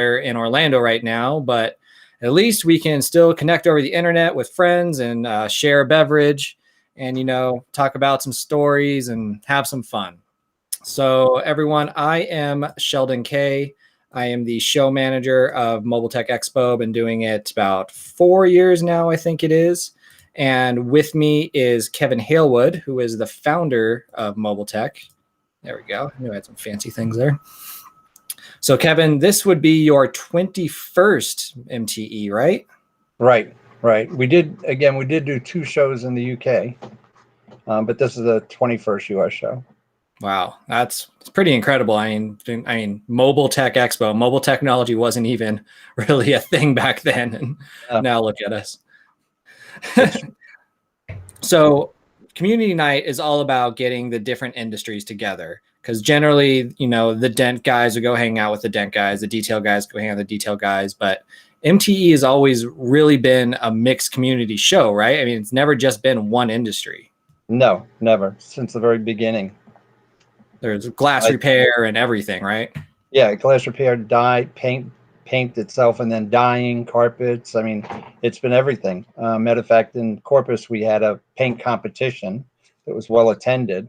in Orlando right now, but at least we can still connect over the internet with friends and share a beverage and, talk about some stories and have some fun. So everyone, I am Sheldon Kay. I am the show manager of Mobile Tech Expo. Been doing it about 4 years now, I think it is. And with me is Kevin Halewood, who is the founder of Mobile Tech. There we go. I knew I had some fancy things there. So Kevin, this would be your 21st MTE, right? Right. We did do 2 shows in the UK, but this is the 21st US show. Wow, it's pretty incredible. I mean, Mobile Tech Expo, mobile technology wasn't even really a thing back then, and now look at us. So, Community Night is all about getting the different industries together. Because generally, the dent guys will go hang out with the dent guys, the detail guys go hang out with the detail guys. But MTE has always really been a mixed community show, right? I mean, it's never just been one industry. No, never. Since the very beginning. There's glass repair and everything, right? Yeah, glass repair, dye, paint itself, and then dyeing, carpets. I mean, it's been everything. Matter of fact, in Corpus, we had a paint competition that was well attended.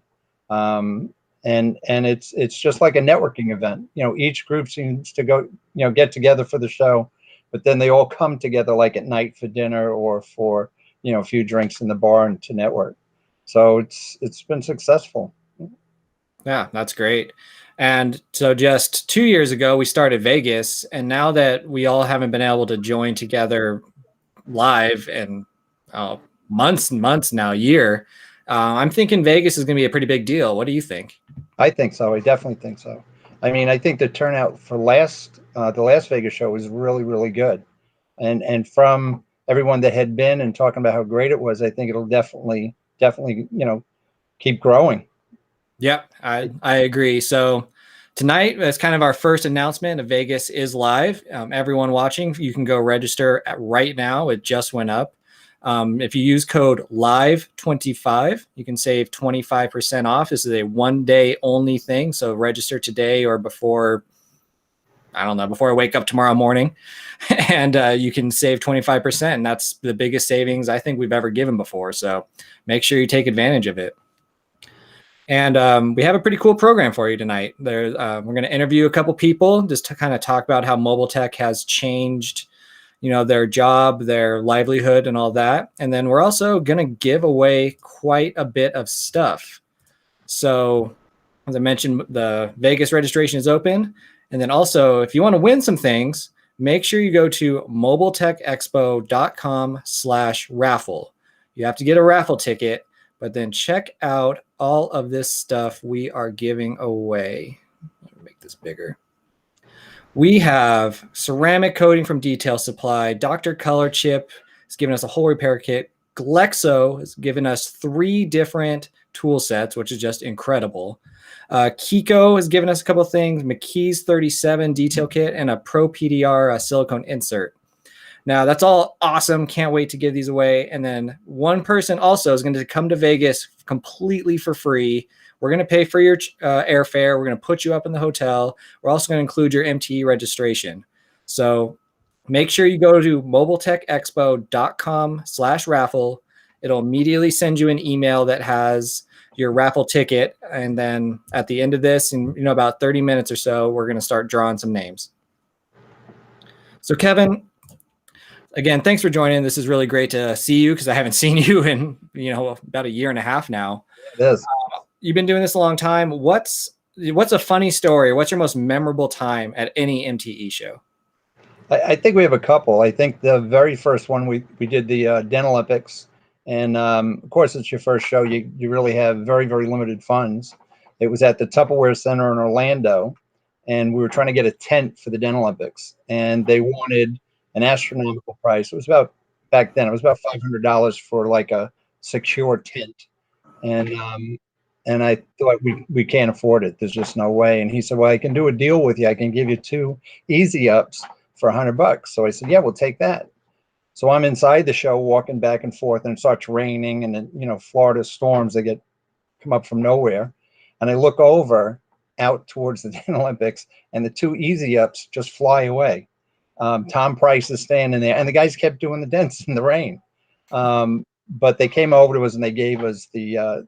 And it's just like a networking event. Each group seems to go, get together for the show, but then they all come together like at night for dinner or for, a few drinks in the bar and to network. So it's been successful. Yeah, that's great. And so just 2 years ago, we started Vegas. And now that we all haven't been able to join together live in months and months now, a year, I'm thinking Vegas is going to be a pretty big deal. What do you think? I think so. I definitely think so. I mean, I think the turnout for the last Vegas show was really, really good. And from everyone that had been and talking about how great it was, I think it'll definitely, keep growing. Yep, I agree. So tonight, that's kind of our first announcement of Vegas is live. Everyone watching, you can go register right now. It just went up. If you use code LIVE25, you can save 25% off. This is a 1 day only thing. So register today or before I wake up tomorrow morning, and you can save 25%. And that's the biggest savings I think we've ever given before. So make sure you take advantage of it. And we have a pretty cool program for you tonight. We're going to interview a couple people just to kind of talk about how mobile tech has changed, their job, their livelihood, and all that. And then we're also going to give away quite a bit of stuff. So, as I mentioned, the Vegas registration is open. And then also, if you want to win some things, make sure you go to mobiletechexpo.com/raffle. You have to get a raffle ticket, but then check out all of this stuff we are giving away. Let me make this bigger. We have ceramic coating from Detail Supply. Dr. Color Chip has given us a whole repair kit. Glexo has given us 3 different tool sets, which is just incredible. Kiko has given us a couple of things. McKee's 37 detail kit and a Pro PDR silicone insert. Now, that's all awesome. Can't wait to give these away. And then one person also is going to come to Vegas completely for free. We're going to pay for your airfare. We're going to put you up in the hotel. We're also going to include your MTE registration. So make sure you go to mobiletechexpo.com/raffle. It'll immediately send you an email that has your raffle ticket. And then at the end of this, in about 30 minutes or so, we're going to start drawing some names. So Kevin, again, thanks for joining. This is really great to see you because I haven't seen you in, about 1.5 years now. It is. You've been doing this a long time. What's a funny story? What's your most memorable time at any MTE show? I think we have a couple. I think the very first one we did the Dental Olympics, and of course it's your first show. You really have very, very limited funds. It was at the Tupperware Center in Orlando, and we were trying to get a tent for the Dental Olympics, and they wanted an astronomical price. It was about $500 for like a secure tent, and I thought we can't afford it. There's just no way. And he said, well, I can do a deal with you. I can give you 2 easy ups for $100. So I said, yeah, we'll take that. So I'm inside the show walking back and forth, and it starts raining, and then, Florida storms, come up from nowhere. And I look over, out towards the Olympics, and the two easy ups just fly away. Tom Price is standing there, and the guys kept doing the dents in the rain. But they came over to us and they gave us the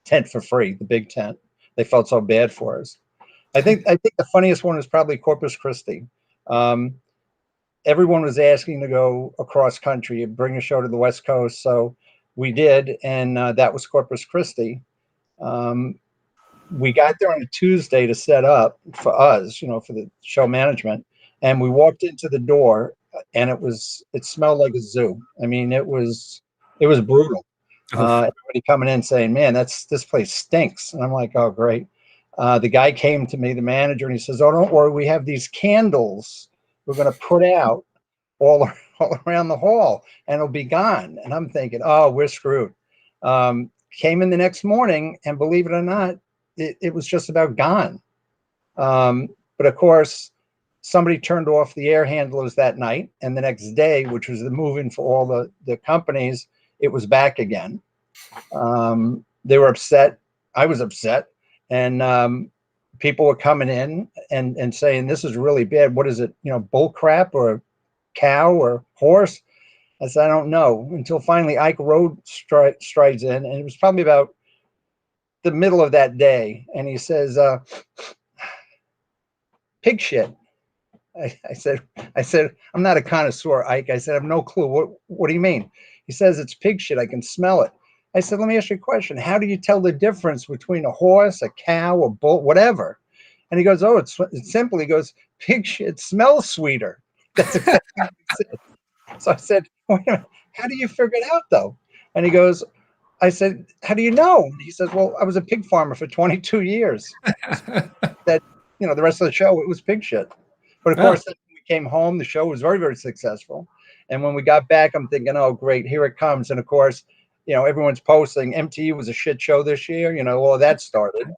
tent for free, the big tent. They felt so bad for us. I think the funniest one was probably Corpus Christi. Everyone was asking to go across country and bring a show to the West Coast, so we did, and that was Corpus Christi. We got there on a Tuesday to set up for us, for the show management, and we walked into the door, and it smelled like a zoo. I mean, it was brutal. Everybody coming in saying, "Man, this place stinks," and I'm like, "Oh, great." The guy came to me, the manager, and he says, "Oh, don't worry, we have these candles we're going to put out all around the hall, and it'll be gone." And I'm thinking, "Oh, we're screwed." Came in the next morning, and believe it or not, it was just about gone. But of course, somebody turned off the air handlers that night, and the next day, which was the move-in for all the companies, it was back again. They were upset. I was upset. And people were coming in and saying, "This is really bad. What is it? Bull crap or cow or horse?" I said, "I don't know," until finally Ike Road strides in, and it was probably about the middle of that day, and he says, "Pig shit." I said, "I'm not a connoisseur, Ike." I said, "I have no clue. What do you mean?" He says, "It's pig shit. I can smell it." I said, "Let me ask you a question. How do you tell the difference between a horse, a cow, a bull, whatever?" And he goes, "Oh, it's simple." He goes, "Pig shit smells sweeter." That's exactly what he said. So I said, "Wait a minute. How do you figure it out, though?" And he goes, I said, "How do you know?" And he says, "Well, I was a pig farmer for 22 years." That, the rest of the show, it was pig shit. But of course, then when we came home, the show was very, very successful. And when we got back, I'm thinking, "Oh, great, here it comes." And of course, everyone's posting MTE was a shit show this year. All of that started.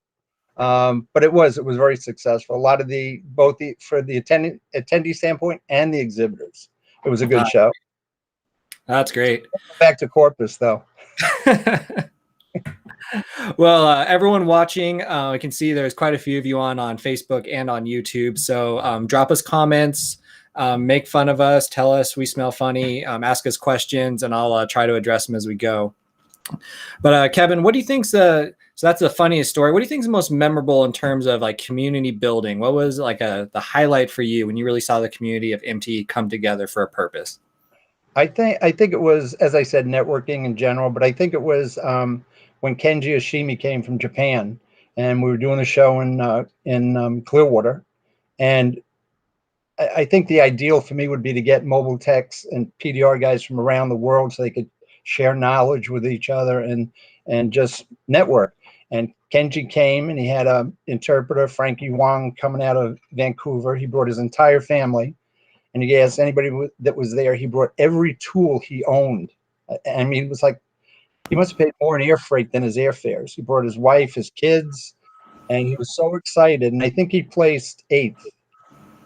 But it was very successful. A lot of for the attendee standpoint and the exhibitors, it was a good show. That's great. Back to Corpus, though. Well, everyone watching, I can see there's quite a few of you on Facebook and on YouTube. So drop us comments, make fun of us, tell us we smell funny, ask us questions, and I'll try to address them as we go. But Kevin, what do you think's so that's the funniest story. What do you think is the most memorable in terms of like community building? What was like the highlight for you when you really saw the community of MTE come together for a purpose? I think it was, as I said, networking in general, but I think it was when Kenji Ashimi came from Japan, and we were doing a show in Clearwater, and I think the ideal for me would be to get mobile techs and PDR guys from around the world so they could share knowledge with each other and just network. And Kenji came, and he had an interpreter, Frankie Wong, coming out of Vancouver. He brought his entire family. And he asked anybody that was there, he brought every tool he owned. I mean, it was like he must have paid more in air freight than his airfares. He brought his wife, his kids, and he was so excited. And I think he placed 8th.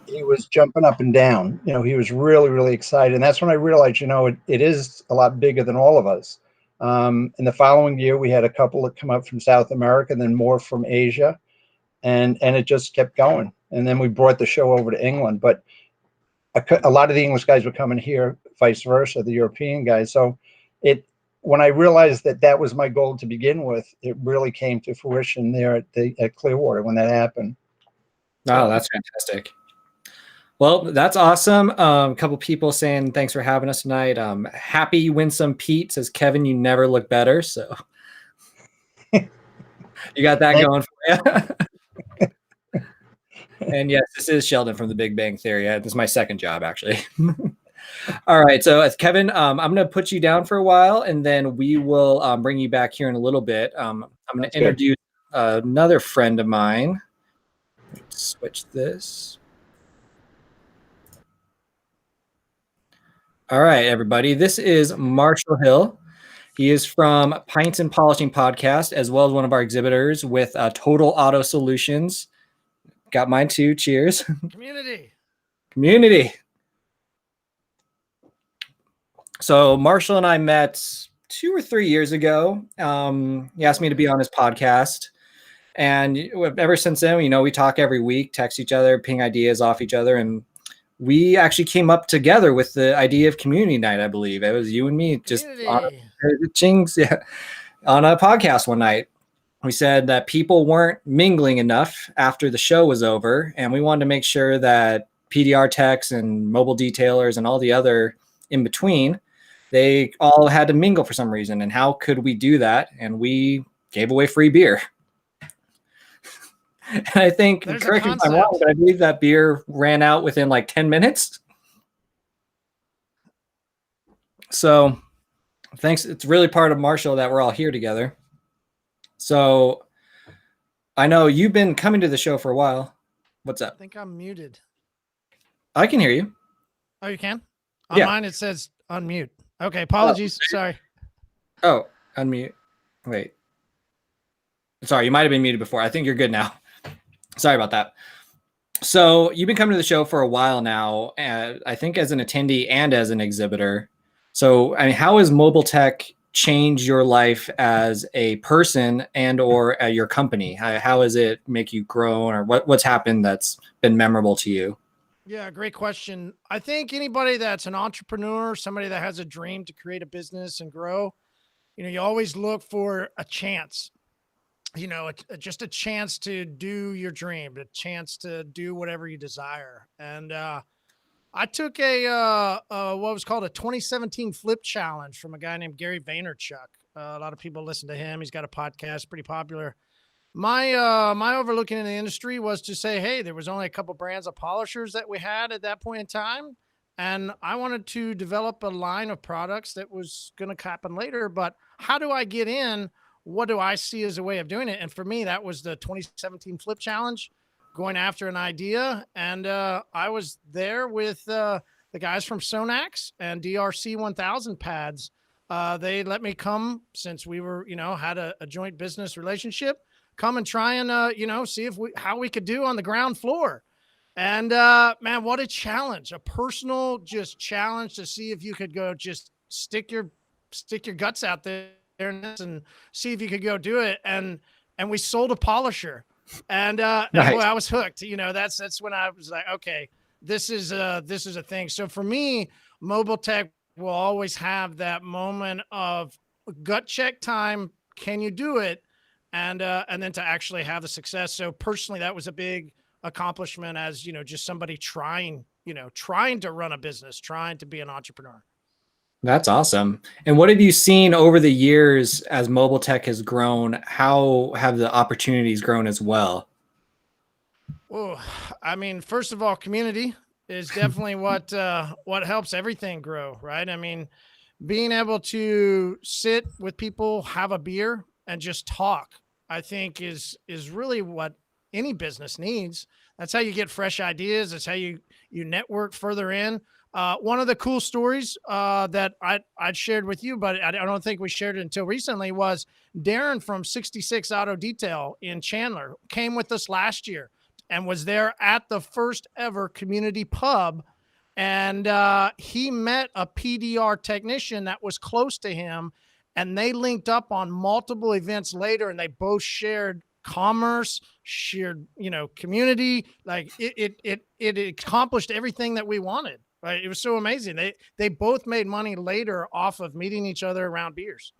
He was jumping up and down. He was really, really excited. And that's when I realized, it is a lot bigger than all of us. In the following year, we had a couple that come up from South America, and then more from Asia. And it just kept going. And then we brought the show over to England. But a lot of the English guys were coming here, vice versa, the European guys. So when I realized that was my goal to begin with, it really came to fruition there at Clearwater when that happened. Oh, that's fantastic. Well, that's awesome. A couple people saying thanks for having us tonight. Happy you win some Pete, says Kevin, you never look better. So you got that going for you. And yes, this is Sheldon from the Big Bang Theory. This is my second job, actually. All right. So as Kevin, I'm going to put you down for a while, and then we will bring you back here in a little bit. I'm going to introduce another friend of mine. Let's switch this. All right, everybody. This is Marshall Hill. He is from Pints and Polishing Podcast, as well as one of our exhibitors with Total Auto Solutions. Got mine too. Cheers. Community. So Marshall and I met 2 or 3 years ago. He asked me to be on his podcast. And ever since then, we talk every week, text each other, ping ideas off each other. And we actually came up together with the idea of community night. I believe it was you and me just on on a podcast one night. We said that people weren't mingling enough after the show was over, and we wanted to make sure that PDR techs and mobile detailers and all the other in between, they all had to mingle for some reason. And how could we do that? And we gave away free beer. And I think, correct me if I'm wrong, but I believe that beer ran out within like 10 minutes. So thanks. It's really part of Marshall that we're all here together. So I know you've been coming to the show for a while. What's up? I think I'm muted. I can hear you. Oh, you can? On mine, it says unmute. Okay. Apologies. Sorry. Oh, unmute. Wait. Sorry, you might have been muted before. I think you're good now. Sorry about that. So you've been coming to the show for a while now, I think as an attendee and as an exhibitor. So, I mean, how has mobile tech changed your life as a person and or at your company? How has it make you grow, or what's happened that's been memorable to you? Yeah, great question. I think anybody that's an entrepreneur, somebody that has a dream to create a business and grow, you always look for a chance. Just a chance to do your dream, a chance to do whatever you desire. And I took what was called a 2017 flip challenge from a guy named Gary Vaynerchuk. A lot of people listen to him. He's got a podcast, pretty popular. My overlooking in the industry was to say, hey, there was only a couple brands of polishers that we had at that point in time. And I wanted to develop a line of products that was going to happen later. But how do I get in? What do I see as a way of doing it? And for me, that was the 2017 flip challenge, going after an idea. And I was there with the guys from Sonax and DRC 1000 pads. They let me come, since we were, had a joint business relationship, come and try and, see how we could do on the ground floor. And man, what a challenge, a personal just challenge to see if you could go just stick your guts out there and see if you could go do it. And we sold a polisher, and nice. And boy, I was hooked. That's when I was like, okay, this is a thing. So for me, mobile tech will always have that moment of gut check time. Can you do it? And then to actually have the success. So personally, that was a big accomplishment as, just somebody trying to run a business, trying to be an entrepreneur. That's awesome. And what have you seen over the years as mobile tech has grown? How have the opportunities grown as well? Oh, I mean, first of all, community is definitely what helps everything grow, right? I mean, being able to sit with people, have a beer, and just talk, I think is really what any business needs. That's how you get fresh ideas. That's how you network further in. One of the cool stories that I'd shared with you, but I don't think we shared it until recently, was Darren from 66 Auto Detail in Chandler came with us last year and was there at the first ever community pub. And he met a PDR technician that was close to him, and they linked up on multiple events later, and they both shared commerce, shared, community. Like it accomplished everything that we wanted. Right. It was so amazing. They both made money later off of meeting each other around beers.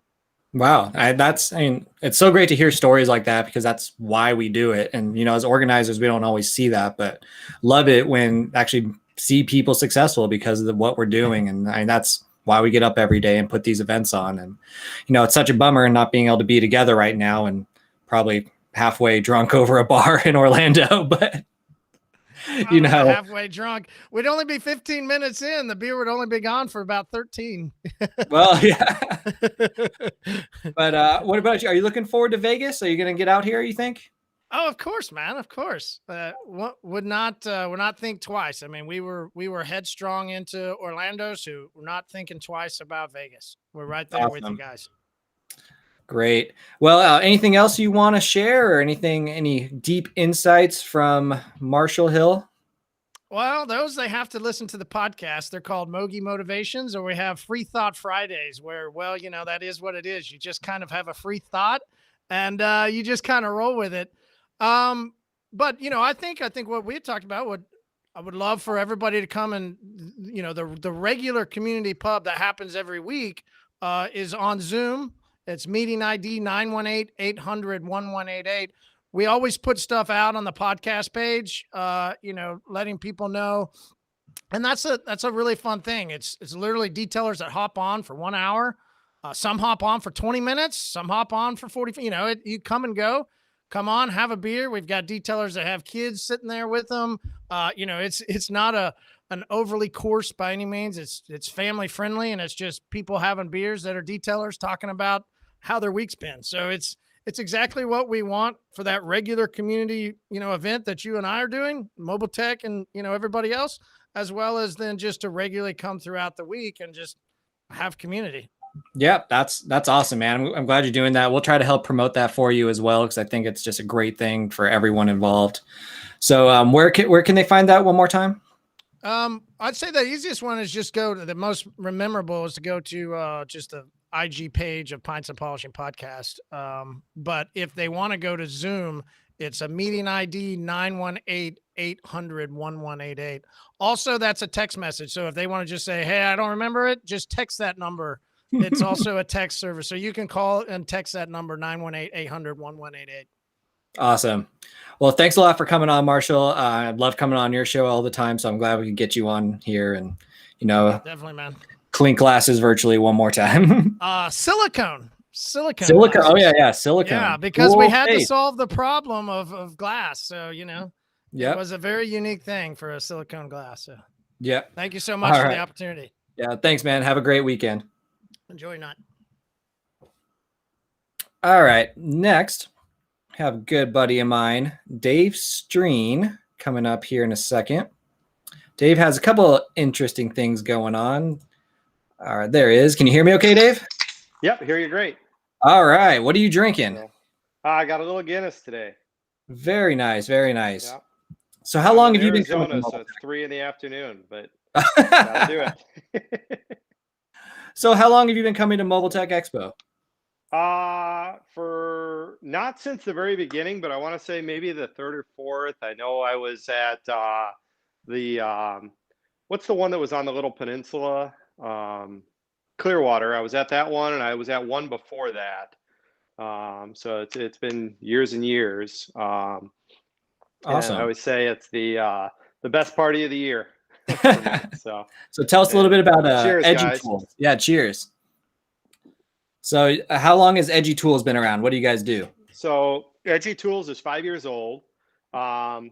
Wow. It's so great to hear stories like that, because that's why we do it. And, as organizers, we don't always see that, but love it when actually see people successful because of what we're doing. And that's why we get up every day and put these events on. And, it's such a bummer not being able to be together right now and probably halfway drunk over a bar in Orlando, but halfway drunk. We'd only be 15 minutes in. The beer would only be gone for about 13. Well, yeah. But what about you? Are you looking forward to Vegas? Are you going to get out here, you think? Oh, of course, man. Of course. Would not think twice. I mean, we were headstrong into Orlando, so we're not thinking twice about Vegas. We're right there with you guys. Great. Well, anything else you want to share, or any deep insights from Marshall Hill? Well, they have to listen to the podcast. They're called Mogi Motivations, or we have Free Thought Fridays, where, that is what it is. You just kind of have a free thought and you just kind of roll with it. But I think what we had talked about I would love for everybody to come and the regular community pub that happens every week is on Zoom. It's meeting ID 918-800-1188. We always put stuff out on the podcast page, letting people know. And that's a really fun thing. It's literally detailers that hop on for 1 hour. Some hop on for 20 minutes, some hop on for 40, you come and go. Come on, have a beer. We've got detailers that have kids sitting there with them. It's not an overly coarse by any means. It's family friendly, and it's just people having beers that are detailers talking about how their week's been. So it's exactly what we want for that regular community, event that you and I are doing, Mobile Tech and, everybody else, as well as then just to regularly come throughout the week and just have community. Yeah, that's awesome, man. I'm glad you're doing that. We'll try to help promote that for you as well, because I think it's just a great thing for everyone involved. So where can they find that one more time? I'd say the easiest one is just go to the most memorable is to go to just the IG page of Pints and Polishing Podcast. But if they want to go to Zoom, it's a meeting ID 918-800-1188. Also, that's a text message. So if they want to just say, hey, I don't remember it, just text that number. It's also a text service. So you can call and text that number 918-800-1188. Awesome. Well, thanks a lot for coming on, Marshall. I love coming on your show all the time. So I'm glad we could get you on here and, definitely, man. Clink glasses virtually one more time. Silicone. Oh yeah. Silicone. Yeah, because we had to solve the problem of glass. So, it was a very unique thing for a silicone glass. So yeah. Thank you so much for the opportunity. Yeah. Thanks, man. Have a great weekend. Enjoy your night. All right. Next, I have a good buddy of mine, Dave Streen, coming up here in a second. Dave has a couple of interesting things going on. All right, there he is. Can you hear me okay, Dave? Yep, hear you great. All right. What are you drinking? I got a little Guinness today. Very nice. Very nice. Yep. So how long have you been coming? So it's 3 p.m, but I'll do it. So how long have you been coming to Mobile Tech Expo? For not since the very beginning, but I want to say maybe the third or fourth. I know I was at the what's the one that was on the little peninsula? Clearwater. I was at that one, and I was at one before that. So it's been years and years. Awesome. And I always say it's the best party of the year. So tell us a little bit about cheers, Edgy guys. Tools. Yeah, cheers. So how long has Edgy Tools been around? What do you guys do? So Edgy Tools is 5 years old. I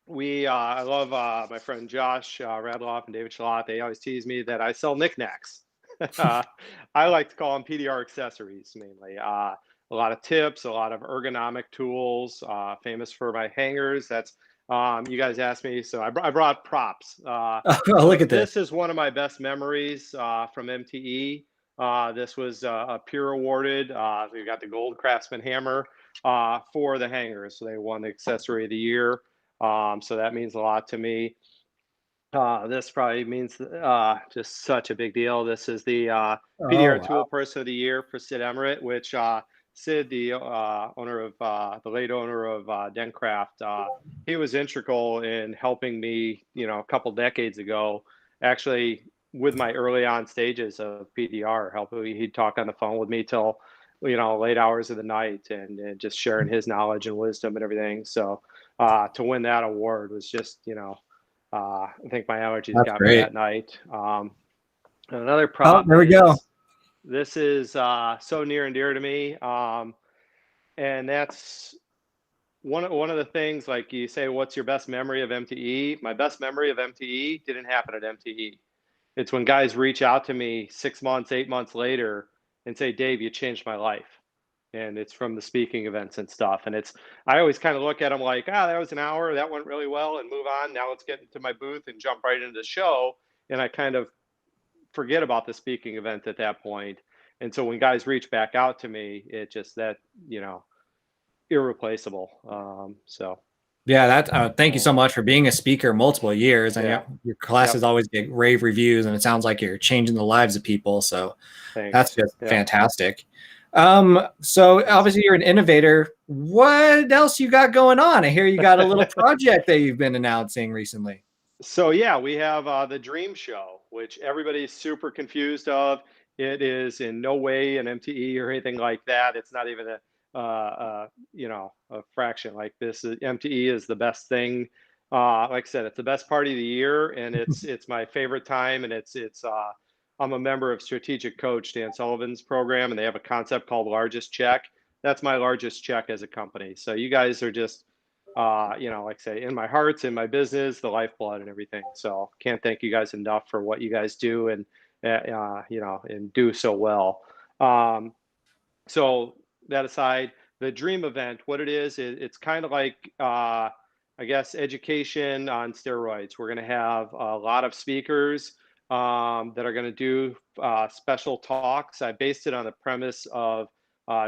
love my friend Josh Radloff and David Schlott. They always tease me that I sell knickknacks. I like to call them PDR accessories mainly. A lot of tips, a lot of ergonomic tools, famous for my hangers. That's you guys asked me, so I brought props. Look at this. This is one of my best memories from MTE. This was a peer awarded. We got the Gold Craftsman Hammer for the hangers. So they won the accessory of the year. So that means a lot to me. This probably means just such a big deal. This is the PDR Tool Person of the Year for Sid Emmerich, which Sid, the owner of the late owner of Dencraft, he was integral in helping me, a couple decades ago, actually with my early on stages of PDR. He'd talk on the phone with me till late hours of the night and just sharing his knowledge and wisdom and everything. So to win that award was just I think my allergies got me that night. Another prop. There we go. This is so near and dear to me, and that's one of the things. Like you say, what's your best memory of MTE? My best memory of MTE didn't happen at MTE. It's when guys reach out to me 6 months, 8 months later and say, Dave, you changed my life. And it's from the speaking events and stuff. And I always kind of look at them like, that was an hour, that went really well, and move on. Now let's get into my booth and jump right into the show. And I kind of forget about the speaking event at that point. And so when guys reach back out to me, it just irreplaceable. Yeah, thank you so much for being a speaker multiple years. And your classes always get rave reviews, and it sounds like you're changing the lives of people. So that's just fantastic. So obviously you're an innovator. What else you got going on? I hear you got a little project that you've been announcing recently. So yeah, we have the Dream Show, which everybody's super confused of. It is in no way an MTE or anything like that. It's not even a fraction. Like this MTE is the best thing. Like I said, it's the best party of the year, and it's my favorite time. And I'm a member of Strategic Coach Dan Sullivan's program, and they have a concept called Largest Check. That's my largest check as a company. So you guys are just like I say, in my hearts, in my business, the lifeblood and everything. So can't thank you guys enough for what you guys do and do so well. So that aside, the dream event, what it is, it's kind of like, I guess, education on steroids. We're going to have a lot of speakers that are going to do special talks. I based it on the premise of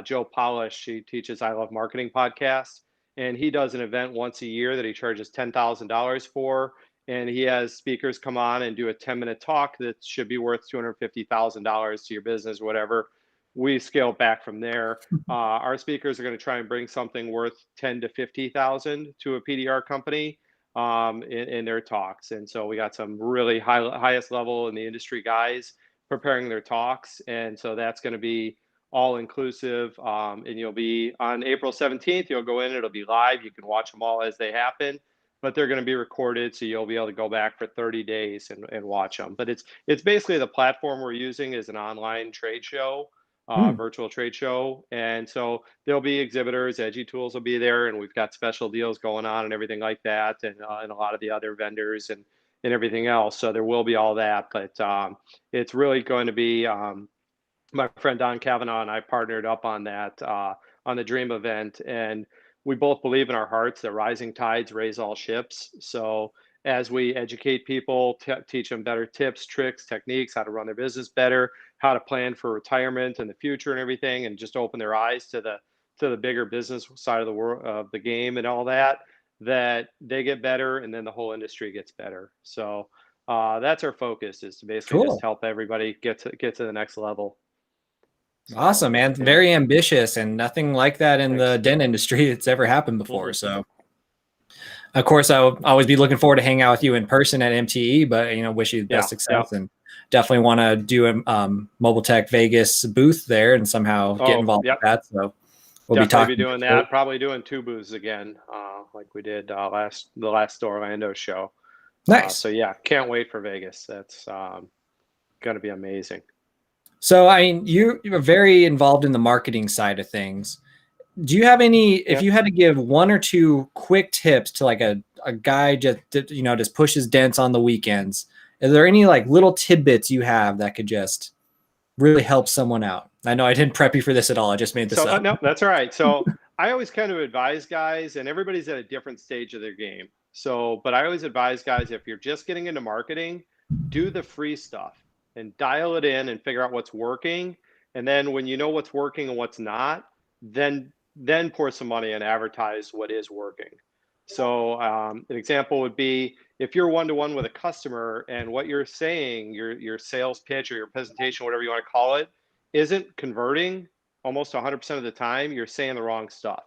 Joe Polish. He teaches I Love Marketing podcast, and he does an event once a year that he charges $10,000 for. And he has speakers come on and do a 10-minute talk that should be worth $250,000 to your business, whatever. We scale back from there. Our speakers are going to try and bring something worth 10 to 50,000 to a PDR company in their talks. And so we got some really highest level in the industry guys preparing their talks. And so that's going to be all inclusive. And you'll be on April 17th, you'll go in, it'll be live. You can watch them all as they happen, but they're going to be recorded. So you'll be able to go back for 30 days and watch them. But it's basically the platform we're using is an online trade show. Virtual trade show. And so there'll be exhibitors, Edgy Tools will be there, and we've got special deals going on and everything like that, and a lot of the other vendors and everything else. So there will be all that, but it's really going to be my friend Don Kavanaugh and I partnered up on that on the Dream event, and we both believe in our hearts that rising tides raise all ships. So as we educate people, teach them better tips, tricks, techniques, how to run their business better, how to plan for retirement and the future and everything, and just open their eyes to the bigger business side of the world of the game and all that, that they get better, and then the whole industry gets better. So that's our focus, is to basically just Cool. help everybody get to the next level. Awesome, man. Yeah. Very ambitious, and nothing like that in the Thanks. den industry that's ever happened before. So, of course, I'll always be looking forward to hanging out with you in person at MTE, but, wish you the best success and definitely want to do a Mobile Tech Vegas booth there and somehow get involved with that. So we'll definitely be doing that. Probably doing 2 booths again, like we did the last Orlando show. Nice. So yeah, can't wait for Vegas. That's going to be amazing. So, I mean, you're very involved in the marketing side of things. Do you have any, if you had to give 1 or 2 quick tips to like a guy just pushes dents on the weekends, are there any like little tidbits you have that could just really help someone out? I know I didn't prep you for this at all. I just made this up. No, that's all right. So I always kind of advise guys, and everybody's at a different stage of their game. But I always advise guys, if you're just getting into marketing, do the free stuff and dial it in and figure out what's working. And then when you know what's working and what's not, then pour some money and advertise what is working. So an example would be if you're one-to-one with a customer and what you're saying, your sales pitch or your presentation, whatever you want to call it, isn't converting almost 100% of the time, you're saying the wrong stuff.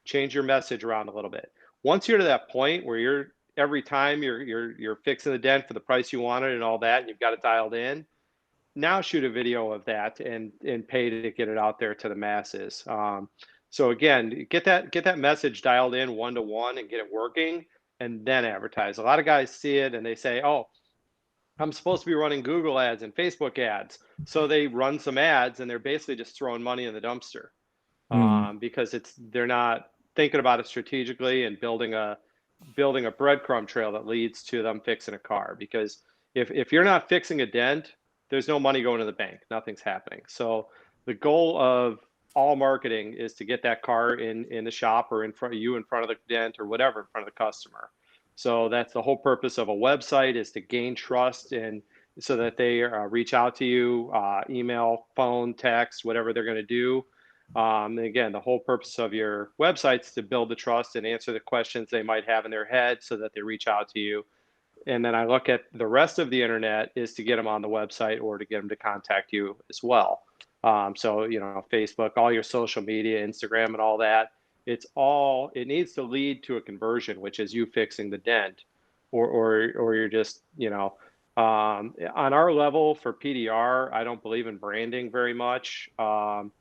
Change your message around a little bit. Once you're to that point where every time you're fixing the dent for the price you wanted and all that, and you've got it dialed in, now shoot a video of that and pay to get it out there to the masses. So again, get that message dialed in 1-to-1 and get it working, and then advertise. A lot of guys see it and they say, oh, I'm supposed to be running Google ads and Facebook ads. So they run some ads and they're basically just throwing money in the dumpster because they're not thinking about it strategically and building a breadcrumb trail that leads to them fixing a car. Because if you're not fixing a dent, there's no money going to the bank. Nothing's happening. So the goal of all marketing is to get that car in the shop or in front of the dent or whatever, in front of the customer. So that's the whole purpose of a website, is to gain trust, and so that they reach out to you, email, phone, text, whatever they're going to do. And again, the whole purpose of your website is to build the trust and answer the questions they might have in their head so that they reach out to you. And then I look at the rest of the internet is to get them on the website or to get them to contact you as well. So, you know, Facebook, all your social media, Instagram and all that, it needs to lead to a conversion, which is you fixing the dent, or you're just, you know, on our level for PDR, I don't believe in branding very much. Um,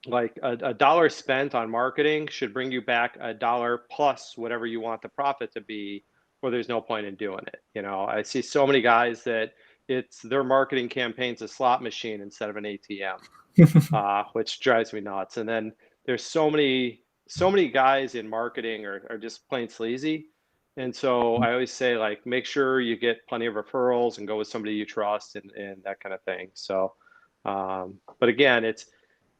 like a dollar spent on marketing should bring you back a dollar plus whatever you want the profit to be, or there's no point in doing it. You know, I see so many guys that it's their marketing campaign's a slot machine instead of an ATM, which drives me nuts. And then there's so many guys in marketing are just plain sleazy. And so I always say, like, make sure you get plenty of referrals and go with somebody you trust and that kind of thing. So, but again, it's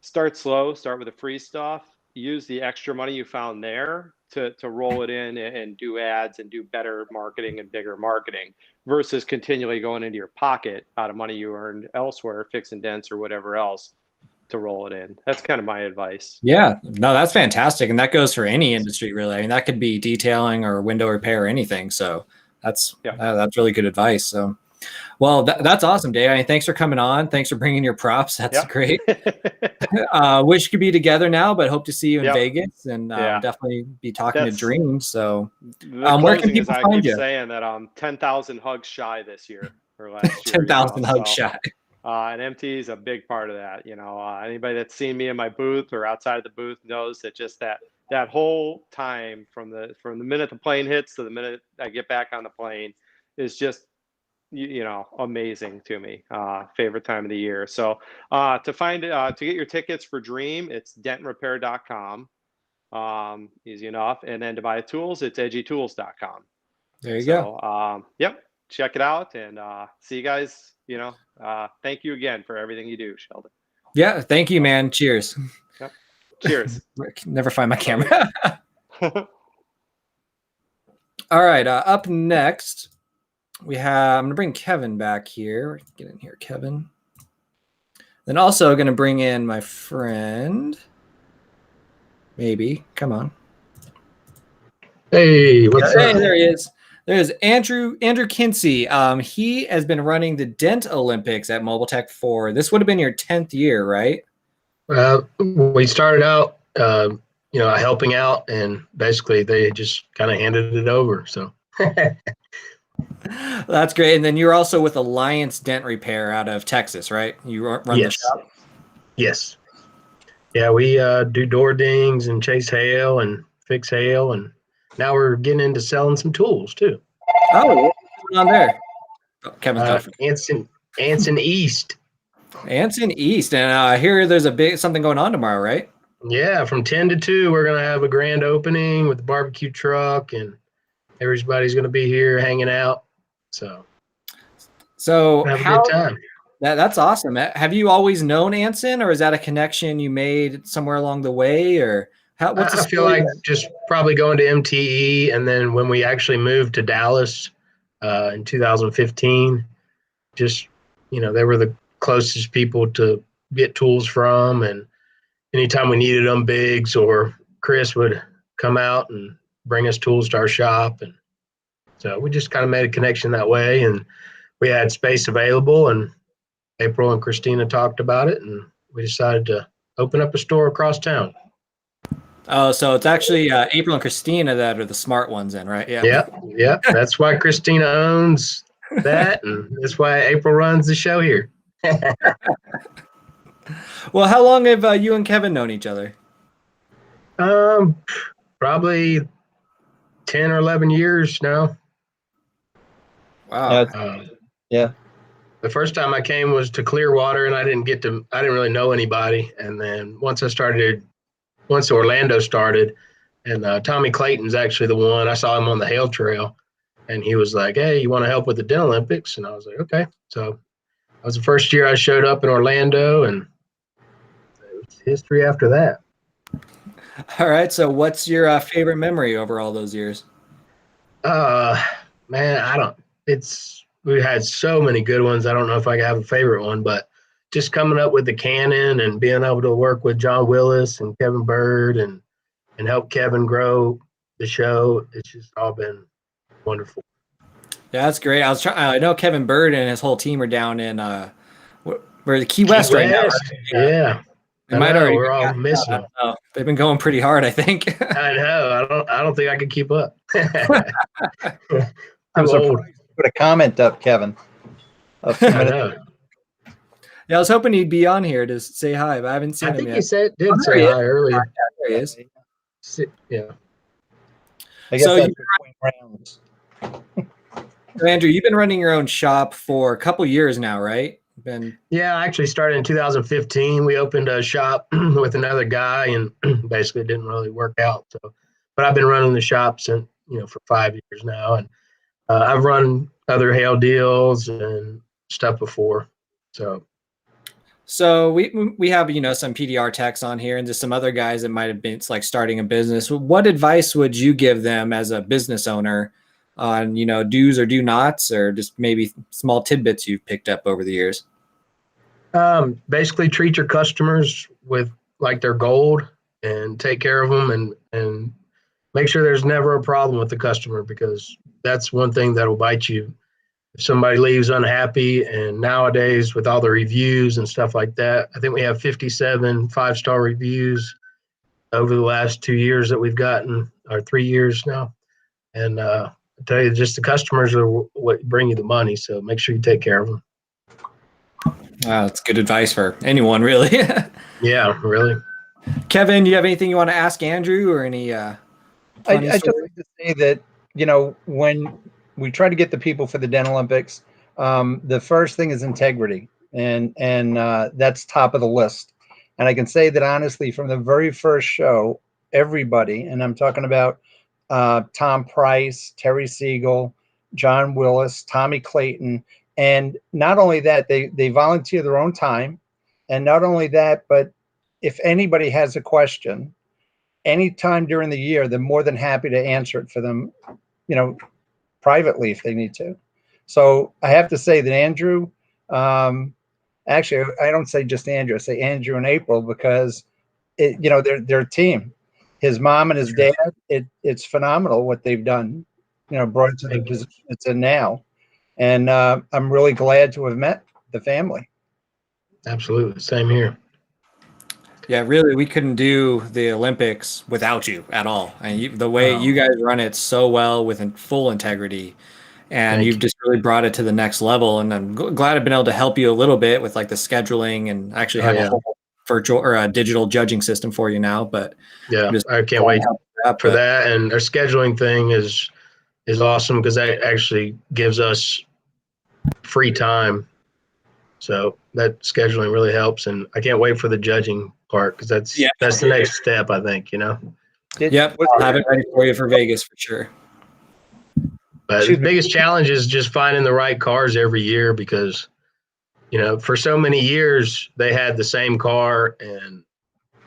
start slow, start with the free stuff, use the extra money you found there to roll it in and do ads and do better marketing and bigger marketing versus continually going into your pocket out of money you earned elsewhere, fixing dents or whatever else to roll it in. That's kind of my advice. Yeah, no, that's fantastic. And that goes for any industry, really. I mean, that could be detailing or window repair or anything. So that's really good advice. So, well, that's awesome, Dave. I mean, thanks for coming on. Thanks for bringing your props. That's great. Wish could be together now, but hope to see you in Vegas and definitely be talking to Dreams. So, where can people find you? Saying that 10,000 hugs shy this year or last year. 10,000 hugs shy. And MTE is a big part of that. You know, anybody that's seen me in my booth or outside of the booth knows that just that whole time from the minute the plane hits to the minute I get back on the plane is just, you know, amazing to me. Favorite time of the year. So to get your tickets for Dream, it's dentrepair.com. Easy enough. And then to buy tools, it's edgytools.com. There you go. Yep. Check it out and see you guys. You know, thank you again for everything you do, Sheldon. Yeah, thank you, man. Cheers. Yep. Cheers. Never find my camera. All right, up next, I'm going to bring Kevin back here. Get in here, Kevin. Then also going to bring in my friend. Maybe. Come on. Hey, what's up? Hey, there he is. There's Andrew Kinsey. He has been running the Dent Olympics at Mobile Tech for, this would have been your 10th year, right? We started out, helping out, and basically they just kind of handed it over. So that's great. And then you're also with Alliance Dent Repair out of Texas, right? You run the shop? Yes. Yeah, we do door dings and chase hail and fix hail, and now we're getting into selling some tools too. Oh, what's going on there? Oh, Kevin's Anson East. Anson East, and I hear there's something going on tomorrow, right? Yeah, from 10 to 2, we're gonna have a grand opening with the barbecue truck, and everybody's gonna be here hanging out. So have a good time. That's awesome. Have you always known Anson, or is that a connection you made somewhere along the way, or? I feel like just probably going to MTE, and then when we actually moved to Dallas in 2015, just, they were the closest people to get tools from, and anytime we needed them, Biggs or Chris would come out and bring us tools to our shop, and so we just kind of made a connection that way, and we had space available, and April and Christina talked about it, and we decided to open up a store across town. Oh, so it's actually April and Christina that are the smart ones then, right? Yeah. Yeah. That's why Christina owns that, and that's why April runs the show here. Well, how long have you and Kevin known each other? Probably 10 or 11 years now. Wow. Yeah. The first time I came was to Clearwater, and I didn't really know anybody. And then once Orlando started, and Tommy Clayton's actually the one, I saw him on the Hail Trail, and he was like, "Hey, you want to help with the Dent Olympics?" And I was like, "Okay." So that was the first year I showed up in Orlando, and it was history after that. All right. So what's your favorite memory over all those years? Man, we had so many good ones. I don't know if I have a favorite one, but just coming up with the Canon and being able to work with John Willis and Kevin Bird and help Kevin grow the show, it's just all been wonderful. Yeah, that's great. I know Kevin Bird and his whole team are down in We're the Key West right now. Right? West, yeah. They might already we're be all gassed missing out. them. I don't know. They've been going pretty hard, I think. I know. I don't think I could keep up. I'm Too surprised old. you put a comment up, Kevin. A few I minutes. know. Yeah, I was hoping he'd be on here to say hi, but I haven't seen I him think yet. he did Oh, there say he is. hi earlier. There he is. Yeah. I guess So that's between rounds. So Andrew, you've been running your own shop for a couple years now, right? Yeah, I actually started in 2015. We opened a shop with another guy, and basically it didn't really work out. So, but I've been running the shop since for 5 years now, and I've run other hail deals and stuff before. So we have some PDR techs on here and just some other guys that might have been like starting a business. What advice would you give them as a business owner on do's or do nots, or just maybe small tidbits you've picked up over the years? Basically, treat your customers with like they're gold, and take care of them, and make sure there's never a problem with the customer, because that's one thing that'll bite you. If somebody leaves unhappy, and nowadays with all the reviews and stuff like that, I think we have 57 5-star reviews over the last 2 years that we've gotten, or 3 years now. And I tell you, just the customers are what bring you the money. So make sure you take care of them. Wow, that's good advice for anyone, really. Yeah, really. Kevin, do you have anything you want to ask Andrew, or any I just like to say that, when we try to get the people for the Den Olympics, the first thing is integrity, and that's top of the list. And I can say that honestly, from the very first show, everybody, and I'm talking about Tom Price, Terry Siegel, John Willis, Tommy Clayton, and not only that, they volunteer their own time, and not only that, but if anybody has a question, anytime during the year, they're more than happy to answer it for them, privately if they need to. So I have to say that Andrew, actually, I don't say just Andrew, I say Andrew and April, because they're a team. His mom and his dad, it's phenomenal what they've done, brought it to the position it's in now. And I'm really glad to have met the family. Absolutely. Same here. Yeah, really, we couldn't do the Olympics without you at all. And the way you guys run it so well with full integrity, and you've just really brought it to the next level. And I'm glad I've been able to help you a little bit with like the scheduling, and actually have a whole virtual or a digital judging system for you now. But yeah, I can't wait for that. And our scheduling thing is awesome, because that actually gives us free time. So that scheduling really helps, and I can't wait for the judging part, because that's the next step, I think. Yep, I'll have it ready for you for Vegas for sure. But the biggest challenge is just finding the right cars every year, because for so many years they had the same car, and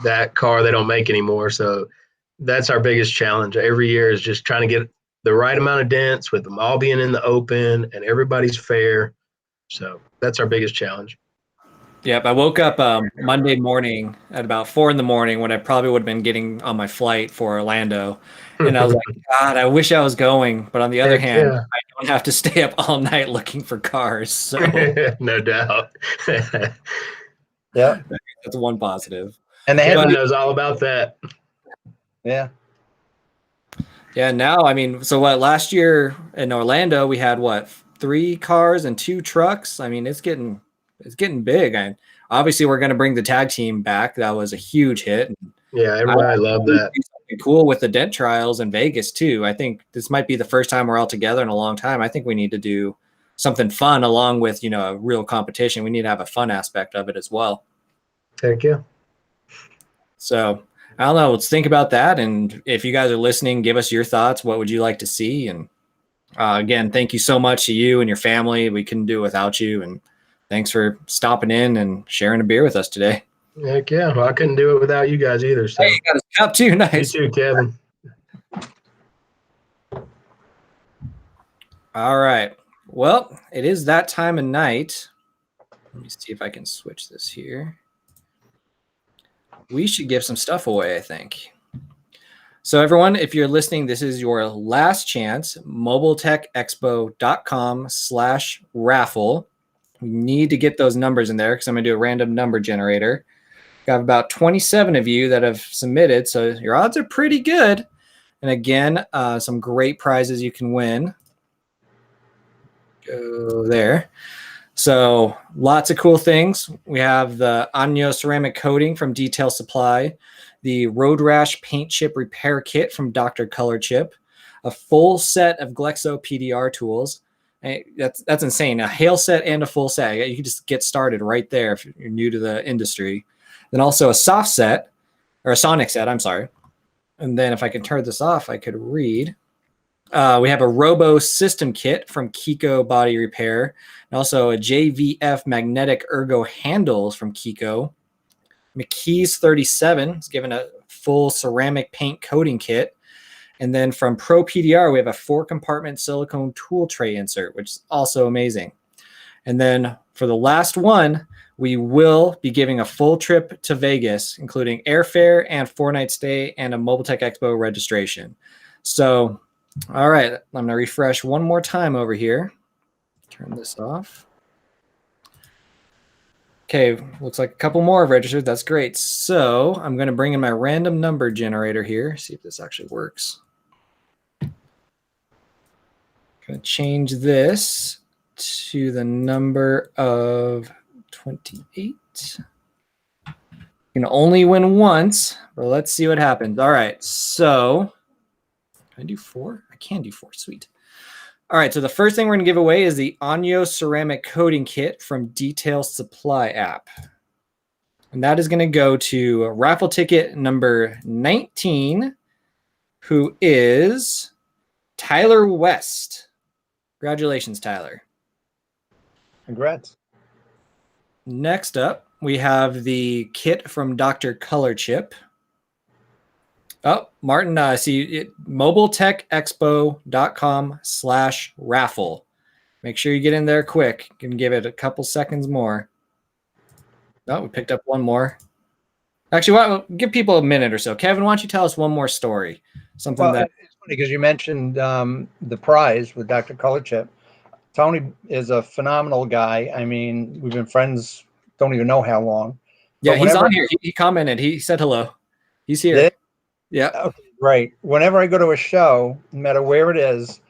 that car they don't make anymore. So that's our biggest challenge every year, is just trying to get the right amount of dents with them all being in the open and everybody's fair. So that's our biggest challenge. Yep, I woke up Monday morning at about 4 a.m. when I probably would have been getting on my flight for Orlando, and I was like, God, I wish I was going. But on the other hand, I don't have to stay up all night looking for cars. So no doubt. Yeah, that's one positive. And Kevin knows all about that. Yeah. Yeah. Now, I mean, so what? Last year in Orlando, we had 3 cars and 2 trucks. I mean, it's getting big. And obviously, we're going to bring the tag team back. That was a huge hit. Yeah, everybody loved that. Cool with the dent trials in Vegas too. I think this might be the first time we're all together in a long time. I think we need to do something fun along with a real competition. We need to have a fun aspect of it as well. Heck yeah. So I don't know. Let's think about that. And if you guys are listening, give us your thoughts. What would you like to see? And again, thank you so much to you and your family. We couldn't do it without you. And thanks for stopping in and sharing a beer with us today. Heck yeah. Well, I couldn't do it without you guys either. So hey, you got a cup too. Nice. You too, Kevin. All right. Well, it is that time of night. Let me see if I can switch this here. We should give some stuff away, I think. So everyone, if you're listening, this is your last chance, mobiletechexpo.com/raffle. We need to get those numbers in there because I'm going to do a random number generator. Got about 27 of you that have submitted, so your odds are pretty good. And again, some great prizes you can win. Go there. So lots of cool things. We have the Anyo ceramic coating from Detail Supply, the Road Rash paint chip repair kit from Dr. Color Chip, a full set of Glexo PDR tools. That's insane. A hail set and a full set. You can just get started right there if you're new to the industry. Then also a soft set, or a sonic set, I'm sorry. And then if I can turn this off, I could read. We have a Robo system kit from Kiko Body Repair, and also a JVF magnetic ergo handles from Kiko. McKee's 37 is given a full ceramic paint coating kit. And then from Pro PDR, we have a 4-compartment silicone tool tray insert, which is also amazing. And then for the last one, we will be giving a full trip to Vegas, including airfare and 4-night stay and a Mobile Tech Expo registration. So, all right, I'm going to refresh one more time over here. Turn this off. Okay, looks like a couple more have registered. That's great. So I'm going to bring in my random number generator here, see if this actually works. Going to change this to the number of 28. You can only win once, but let's see what happens. All right, so can I do 4? I can do 4. Sweet. All right, so the first thing we're going to give away is the Anyo ceramic coating kit from Detail Supply app. And that is going to go to raffle ticket number 19, who is Tyler West. Congratulations, Tyler. Congrats. Next up, we have the kit from Dr. Color Chip. Oh, Martin, see it, mobiletechexpo.com/raffle. Make sure you get in there quick. You can give it a couple seconds more. Oh, we picked up one more. Actually, give people a minute or so. Kevin, why don't you tell us one more story? Something Well, that it's funny because you mentioned the prize with Dr. Color Chip. Tony is a phenomenal guy. I mean, we've been friends, don't even know how long. yeah, But he's whenever- on here. He commented. He said hello. He's here. Did- Yeah. Okay, great. Whenever I go to a show, no matter where it is,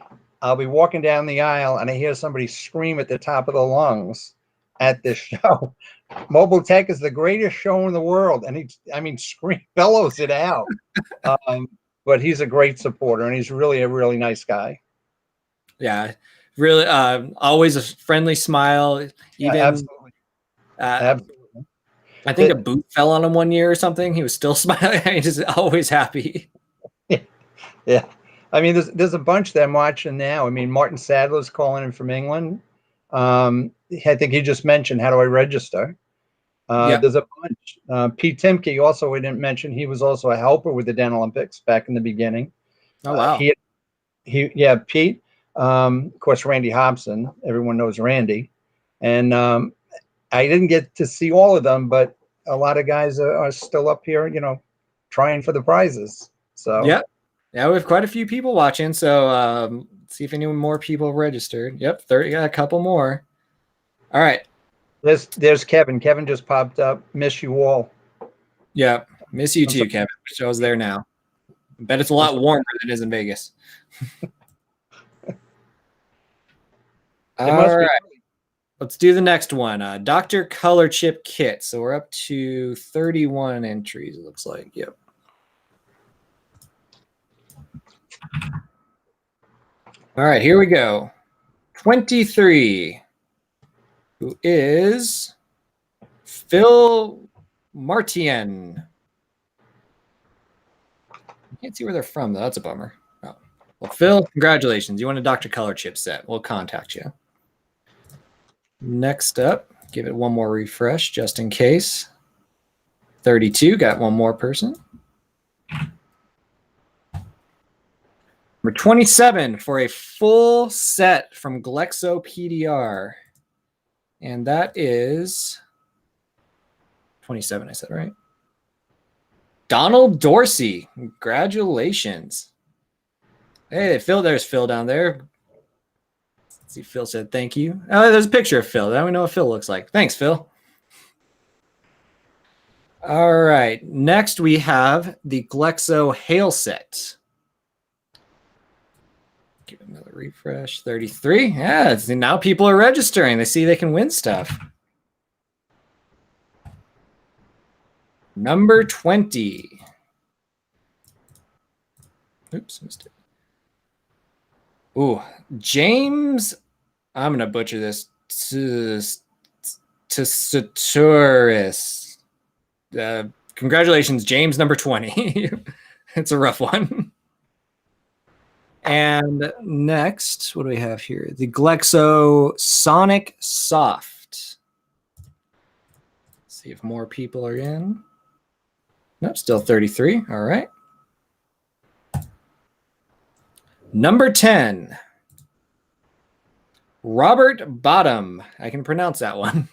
I'll be walking down the aisle and I hear somebody scream at the top of the lungs at this show. Mobile Tech is the greatest show in the world. And bellows it out. But he's a great supporter and he's really a really nice guy. Yeah. Really, always a friendly smile. Even, Yeah, absolutely. Absolutely. I think a boot fell on him one year or something. He was still smiling. He's just always happy. Yeah. I mean, there's a bunch that I'm watching now. I mean, Martin Sadler's calling in from England. I think he just mentioned, how do I register? There's a bunch. Pete Timke also, we didn't mention, he was also a helper with the Dental Olympics back in the beginning. Oh, wow. Pete. Of course, Randy Hobson. Everyone knows Randy. And I didn't get to see all of them, but a lot of guys are still up here, trying for the prizes. So yeah, we have quite a few people watching. So see if any more people registered. Yep, 30. Got a couple more. All right. There's Kevin. Kevin just popped up. Miss you all. Yeah, miss you too, Kevin. Show's there now. I bet it's a lot warmer than it is in Vegas. All right. Let's do the next one. Dr. Color Chip Kit. So we're up to 31 entries, it looks like. Yep. All right, here we go. 23, who is Phil Martien. I can't see where they're from, though. That's a bummer. Oh. Well, Phil, congratulations. You won a Dr. Color Chip set. We'll contact you. Next up, give it one more refresh just in case. 32, got one more person. Number 27 for a full set from Glexo PDR. And that is 27, I said, right? Donald Dorsey. Congratulations. Hey, Phil, there's Phil down there. See, Phil said thank you. Oh, there's a picture of Phil. Now we know what Phil looks like. Thanks, Phil. All right. Next, we have the Glexo Hail Set. Give it another refresh. 33. Yeah, now people are registering. They see they can win stuff. Number 20. Oops, missed it. Ooh, James. I'm going to butcher this. Tessaturis. Congratulations, James, number 20. It's a rough one. And next, what do we have here? The Glexo Sonic Soft. Let's see if more people are in. Nope, still 33. All right. Number 10. Robert Bottom. I can pronounce that one.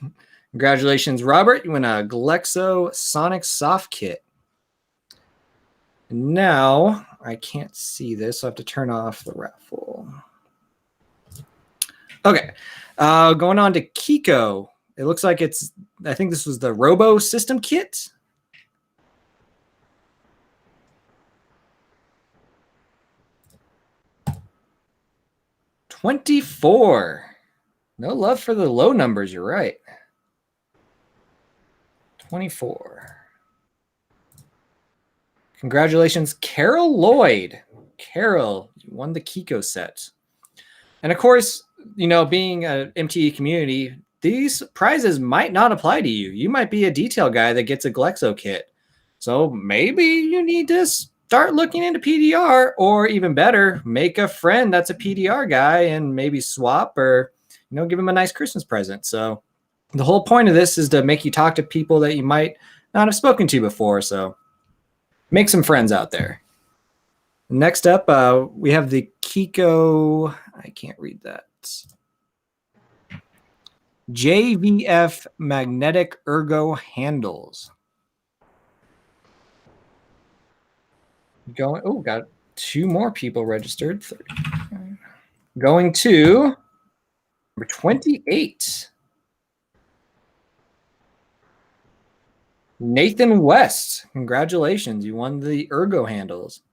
Congratulations, Robert. You win a Glexo Sonic Soft Kit. Now, I can't see this, so I have to turn off the raffle. Okay. Going on to Kiko. It looks like I think this was the Robo System Kit. $24. No love for the low numbers, you're right. 24. Congratulations, Carol Lloyd. Carol, you won the Kiko set. And of course, being an MTE community, these prizes might not apply to you. You might be a detail guy that gets a Glexo kit. So maybe you need to start looking into PDR, or even better, make a friend that's a PDR guy and maybe swap or, give him a nice Christmas present. So the whole point of this is to make you talk to people that you might not have spoken to before. So make some friends out there. Next up, we have the Kiko. I can't read that. JVF Magnetic Ergo Handles. Got 2 more people registered. 30. Going to number 28. Nathan West. Congratulations. You won the Ergo handles.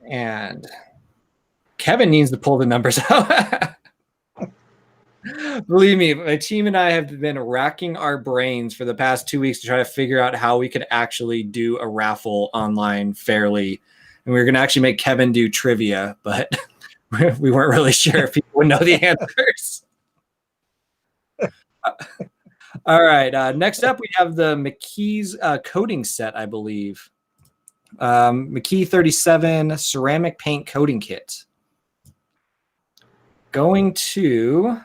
And Kevin needs to pull the numbers out. Believe me, my team and I have been racking our brains for the past 2 weeks to try to figure out how we could actually do a raffle online fairly. And we were going to actually make Kevin do trivia, but we weren't really sure if people would know the answers. All right. Next up, we have the McKee's coating set, I believe. McKee 37 ceramic paint coating kit. Going to...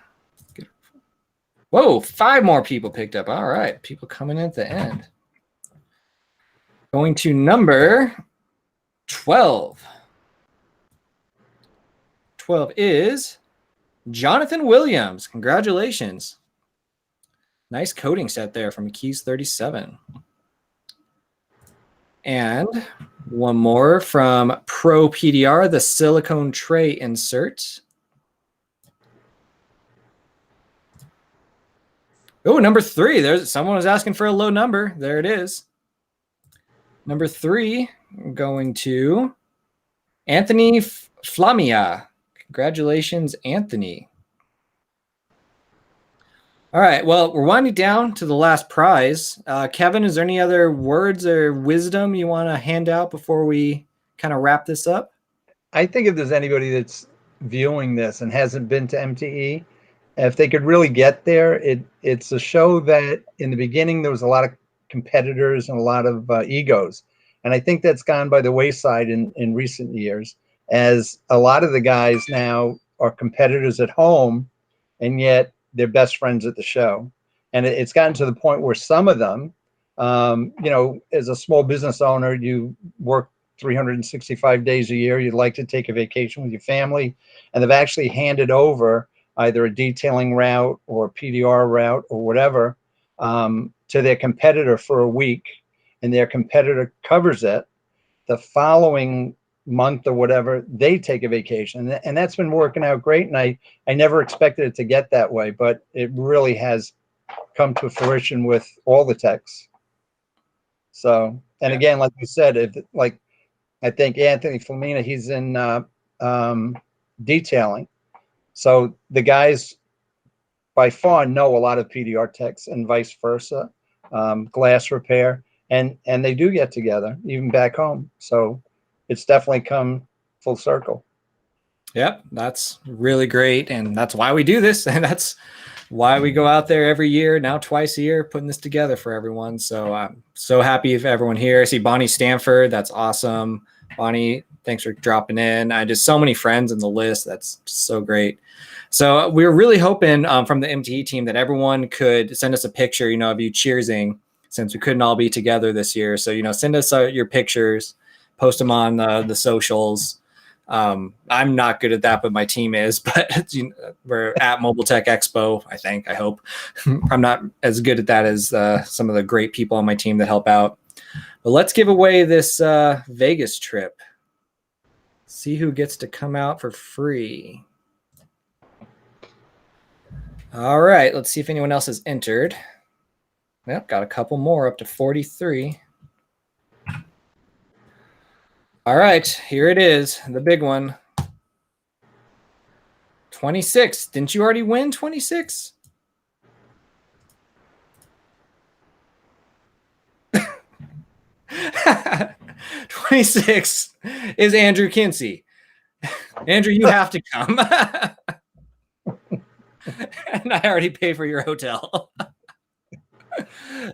Whoa, 5 more people picked up. All right. People coming in at the end. Going to number 12. 12 is Jonathan Williams. Congratulations. Nice coating set there from Keys 37. And one more from Pro PDR, the silicone tray insert. Oh, number 3. There's someone was asking for a low number. There it is. Number 3 going to Anthony Flamia. Congratulations, Anthony. All right. Well, we're winding down to the last prize. Kevin, is there any other words or wisdom you want to hand out before we kind of wrap this up? I think if there's anybody that's viewing this and hasn't been to MTE, if they could really get there, it's a show that in the beginning there was a lot of competitors and a lot of egos. And I think that's gone by the wayside in recent years, as a lot of the guys now are competitors at home, and yet they're best friends at the show. And it's gotten to the point where some of them, as a small business owner, you work 365 days a year. You'd like to take a vacation with your family, and they've actually handed over either a detailing route or a PDR route or whatever to their competitor for a week, and their competitor covers it. The following month or whatever, they take a vacation. And that's been working out great. And I never expected it to get that way, but it really has come to fruition with all the techs. So, and again, like you said, I think Anthony Flamina, he's in detailing. So the guys by far know a lot of PDR techs and vice versa, glass repair, and they do get together even back home. So it's definitely come full circle. Yep, that's really great, and that's why we do this, and that's why we go out there every year, now twice a year, putting this together for everyone. So I'm so happy for everyone here. I see Bonnie Stanford. That's awesome. Bonnie, thanks for dropping in. I just so many friends in the list. That's so great. So we were really hoping from the MTE team that everyone could send us a picture, of you cheersing, since we couldn't all be together this year. So, send us your pictures, post them on the socials. I'm not good at that, but my team is. But we're at Mobile Tech Expo, I hope. I'm not as good at that as some of the great people on my team that help out. But let's give away this Vegas trip. See who gets to come out for free. All right, let's see if anyone else has entered. Yep, got a couple more, up to 43. All right, here it is, the big one. 26. Didn't you already win 26? $26 is Andrew Kinsey. Andrew, you have to come. And I already paid for your hotel.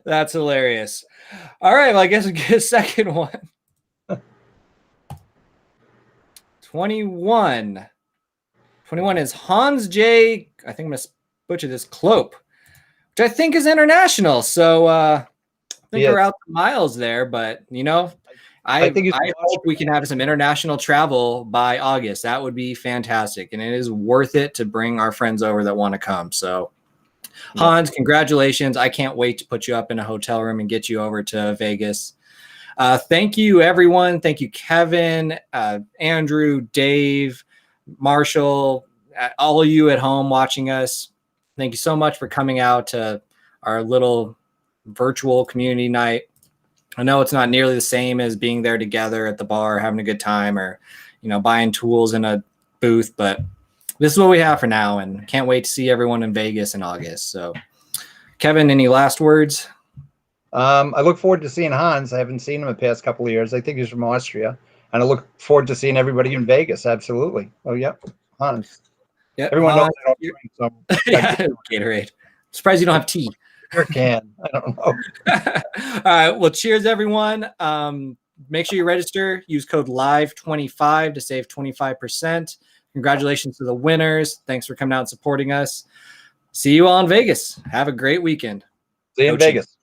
That's hilarious. All right, well, I guess we get a second one. 21. 21 is Hans J. I think I'm going to butcher this, Klope, which I think is international. So I think we're out the miles there, but I hope we can have some international travel by August. That would be fantastic. And it is worth it to bring our friends over that want to come. So Hans, congratulations. I can't wait to put you up in a hotel room and get you over to Vegas. Thank you, everyone. Thank you, Kevin, Andrew, Dave, Marshall, all of you at home watching us. Thank you so much for coming out to our little virtual community night. I know it's not nearly the same as being there together at the bar, having a good time, or, buying tools in a booth, but this is what we have for now, and can't wait to see everyone in Vegas in August. So, Kevin, any last words? I look forward to seeing Hans. I haven't seen him the past couple of years. I think he's from Austria, and I look forward to seeing everybody in Vegas. Absolutely. Oh, yep, Hans. Yep. Everyone knows I don't drink, so yeah, Gatorade. Surprised you don't have tea. Sure can. I don't know. All right. Well, cheers, everyone. Make sure you register. Use code LIVE25 to save 25%. Congratulations to the winners. Thanks for coming out and supporting us. See you all in Vegas. Have a great weekend. See you in Vegas.